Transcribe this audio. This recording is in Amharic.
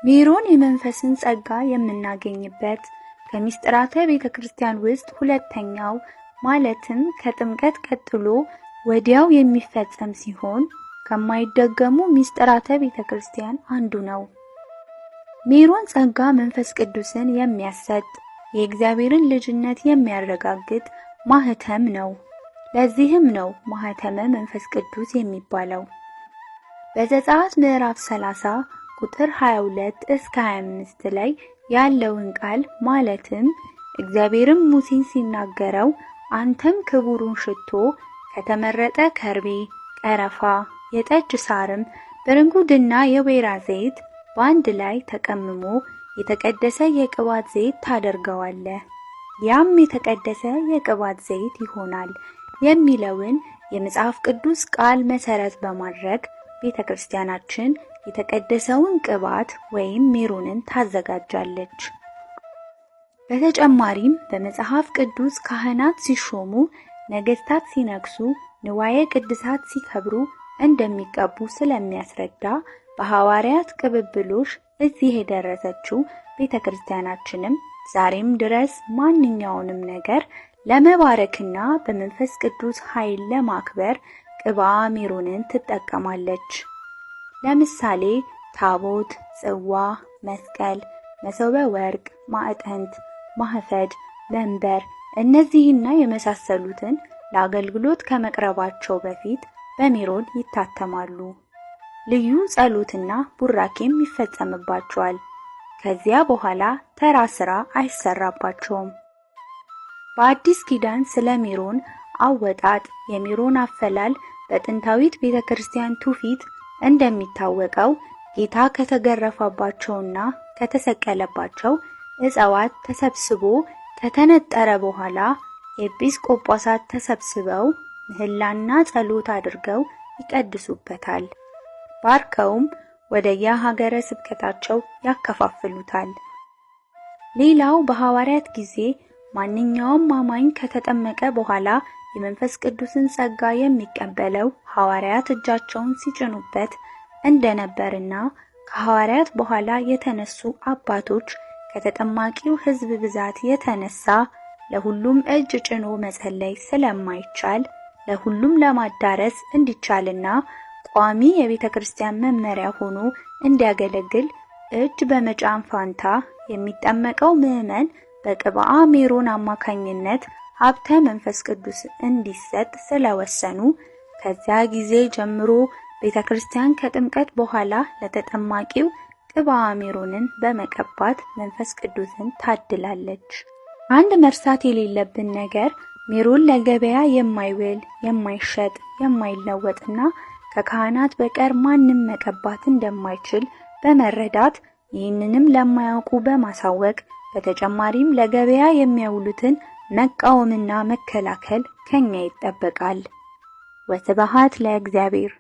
ሜሮን የመንፈስን ጸጋ የምናገኝበት ከምስጢራተ ቤተክርስቲያን ውስጥ ሁለተኛው ማለትም ከጥምቀት ቀጥሎ ወዲያው የሚፈጸም ሲሆን ከማይደገሙ ምስጢራተ ቤተክርስቲያን አንዱ ነው። ሜሮን ጸጋ መንፈስ ቅዱስን የሚያሰጥ የእግዚአብሔርን ልጅነት የሚያረጋግጥ ማህተም ነው። ለዚህም ነው ማህተመ መንፈስ ቅዱስ የሚባለው። በዘጸአት ምዕራፍ 30 ቁጥር 22 እስከ 25 ላይ ያለውን ቃል ማለትም እግዚአብሔርም ሙሴን ሲናገረው አንተም ክቡሩን ሽቶ ከተመረጠ ከርቤ፣ ቀረፋ፣ የጠጅ ሳርም በርንጉድና የወይራ ዘይት በአንድ ላይ ተቀምሞ የተቀደሰ የቅባት ዘይት ታደርገዋለህ፣ ያም የተቀደሰ የቅባት ዘይት ይሆናል የሚለውን የመጽሐፍ ቅዱስ ቃል መሰረት በማድረግ ቤተክርስቲያናችን የተቀደሰውን ቅባት ወይም ሜሮንን ታዘጋጃለች። በተጨማሪም በመጽሐፍ ቅዱስ ካህናት ሲሾሙ፣ ነገስታት ሲነግሱ፣ ንዋየ ቅድሳት ሲከብሩ እንደሚቀቡ ስለሚያስረዳ በሐዋርያት ቅብብሎሽ እዚህ የደረሰችው ቤተክርስቲያናችንም ዛሬም ድረስ ማንኛውንም ነገር ለመባረክና በመንፈስ ቅዱስ ኃይል ለማክበር ቅብአ ሜሮንን ትጠቀማለች። ለምሳሌ ታቦት፣ ጽዋ፣ መስቀል፣ መሶበ ወርቅ፣ ማዕጠንት፣ ማህፈድ፣ መንበር እነዚህና የመሳሰሉትን ለአገልግሎት ከመቅረባቸው በፊት በሜሮን ይታተማሉ። ልዩ ጸሎትና ቡራኬም ይፈጸምባቸዋል። ከዚያ በኋላ ተራ ስራ አይሰራባቸውም። በአዲስ ኪዳን ስለ ሜሮን አወጣጥ የሜሮን አፈላል በጥንታዊት ቤተክርስቲያን ትውፊት እንደሚታወቀው ጌታ ከተገረፈባቸውና ከተሰቀለባቸው ዕፀዋት ተሰብስቦ ከተነጠረ በኋላ ኤጲስቆጶሳት ተሰብስበው ምህላና ጸሎት አድርገው ይቀድሱበታል። ባርከውም ወደ የሀገረ ስብከታቸው ያከፋፍሉታል። ሌላው በሐዋርያት ጊዜ ማንኛውም አማኝ ከተጠመቀ በኋላ የመንፈስ ቅዱስን ጸጋ የሚቀበለው ሐዋርያት እጃቸውን ሲጭኑበት እንደነበርና ከሐዋርያት በኋላ የተነሱ አባቶች ከተጠማቂው ሕዝብ ብዛት የተነሳ ለሁሉም እጅ ጭኖ መጸለይ ስለማይቻል ለሁሉም ለማዳረስ እንዲቻልና ቋሚ የቤተክርስቲያን መመሪያ ሆኖ እንዲያገለግል እጅ በመጫን ፋንታ የሚጠመቀው ምዕመን በቅብአ ሜሮን አማካኝነት ሀብተ መንፈስ ቅዱስ እንዲሰጥ ስለወሰኑ ከዚያ ጊዜ ጀምሮ ቤተክርስቲያን ከጥምቀት በኋላ ለተጠማቂው ቅብአ ሜሮንን በመቀባት መንፈስ ቅዱስን ታድላለች። አንድ መርሳት የሌለብን ነገር ሜሮን ለገበያ የማይውል የማይሸጥ የማይለወጥና ከካህናት በቀር ማንም መቀባት እንደማይችል በመረዳት ይህንንም ለማያውቁ በማሳወቅ በተጨማሪም ለገበያ የሚያውሉትን መቃወምና መከላከል ከኛ ይጠበቃል። ወስብሐት ለእግዚአብሔር።